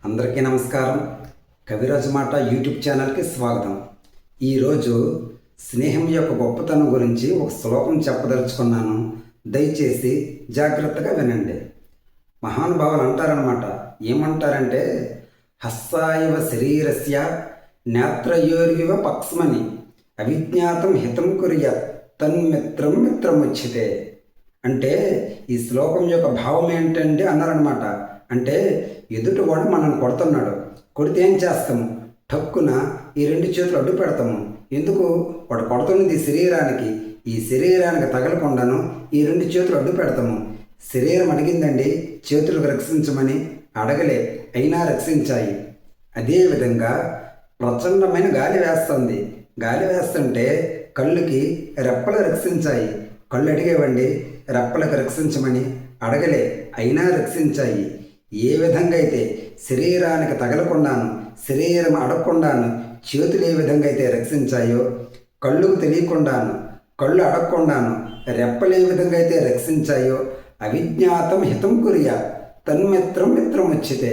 అందరికీ నమస్కారం. కవిరాజు మాట యూట్యూబ్ ఛానల్కి స్వాగతం. ఈరోజు స్నేహం యొక్క గొప్పతనం గురించి ఒక శ్లోకం చెప్పదలుచుకున్నాను. దయచేసి జాగ్రత్తగా వినండి. మహానుభావులు అంటారనమాట. ఏమంటారంటే, హస్సాయవ శరీరస్య నేత్రయోర్వివ పక్ష్మని అవిజ్ఞాతం హితం కుర్యాత్ తన్మిత్రం మిత్రముచ్యతే. అంటే ఈ శ్లోకం యొక్క భావం ఏంటంటే అన్నారనమాట. అంటే ఎదుటివాడు మనల్ని కొడుతున్నాడు, కొడితే ఏం చేస్తాము? ఠక్కున ఈ రెండు చేతులు అడ్డు పెడతాము. ఎందుకు? వాడు కొడుతున్నది శరీరానికి, ఈ శరీరానికి తగలకుండాను ఈ రెండు చేతులు అడ్డు పెడతాము. శరీరం అడిగిందండి చేతులకు రక్షించమని, అడగలే, అయినా రక్షించాయి. అదేవిధంగా ప్రచండమైన గాలి వేస్తుంది. గాలి వేస్తుంటే కళ్ళుకి రెప్పలు రక్షించాయి. కళ్ళు అడిగేవండి రెప్పలకు రక్షించమని, అడగలే, అయినా రక్షించాయి. ఏ విధంగా అయితే శరీరానికి తగలకుండాను, శరీరం అడగకుండాను చేతులు ఏ విధంగా అయితే రక్షించాయో, కళ్ళుకు తెలియకుండాను, కళ్ళు అడగకుండాను రెప్పలు ఏ విధంగా అయితే రక్షించాయో, అవిజ్ఞాతం హితం కుర్యాత్ తన్మిత్రం మిత్రముచ్యతే.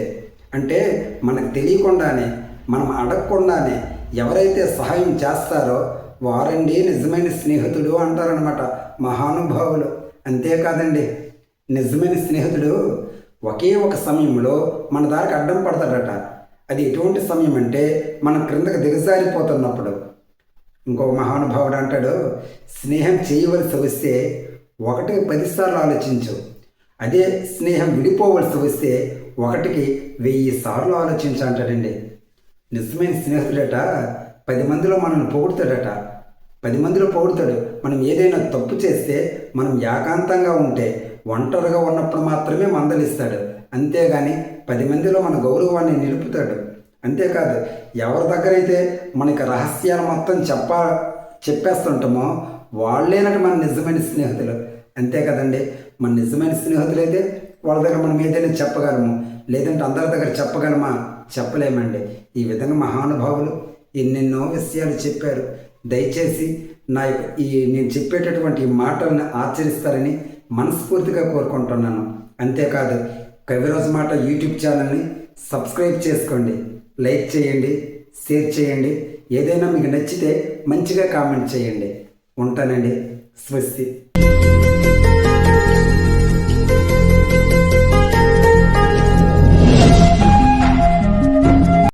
అంటే మనకు తెలియకుండానే, మనం అడగకుండానే ఎవరైతే సహాయం చేస్తారో వారండి నిజమైన స్నేహితుడు అంటారనమాట మహానుభావులు. అంతేకాదండి, నిజమైన స్నేహితుడు ఒకే ఒక సమయంలో మన దారికి అడ్డం పడతాడట. అది ఎటువంటి సమయం అంటే మనం క్రిందకు దిగజారిపోతున్నప్పుడు. ఇంకొక మహానుభావుడు అంటాడు, స్నేహం చేయవలసి వస్తే 1కి 10 సార్లు ఆలోచించు, అదే స్నేహం విడిపోవలసి వస్తే 1కి 1000 సార్లు ఆలోచించు అంటాడండి. నిజమైన స్నేహితుడట 10 మందిలో మనల్ని పొగుడుతాడట. 10 మందిలో పొగుడుతాడు. మనం ఏదైనా తప్పు చేస్తే, మనం ఏకాంతంగా ఉంటే, ఒంటరిగా ఉన్నప్పుడు మాత్రమే మందలిస్తాడు. అంతేగాని 10 మందిలో మన గౌరవాన్ని నిలుపుతాడు. అంతేకాదు, ఎవరి దగ్గర అయితే మనకి రహస్యాలు మొత్తం చెప్పేస్తుంటామో వాళ్ళేనట మన నిజమైన స్నేహితులు. అంతే కదండి. మన నిజమైన స్నేహితులైతే వాళ్ళ దగ్గర మనం ఏదైనా చెప్పగలము, లేదంటే అందరి దగ్గర చెప్పగలమా? చెప్పలేమండి. ఈ విధంగా మహానుభావులు ఎన్నెన్నో విషయాలు చెప్పారు. దయచేసి నేను చెప్పేటటువంటి మాటలను ఆచరిస్తారని మనస్ఫూర్తిగా కోరుకుంటున్నాను. అంతేకాదు, కవిరాజు మాట యూట్యూబ్ ఛానల్ని సబ్స్క్రైబ్ చేసుకోండి, లైక్ చేయండి, షేర్ చేయండి. ఏదైనా మీకు నచ్చితే మంచిగా కామెంట్ చేయండి. ఉంటానండి. స్వస్తి.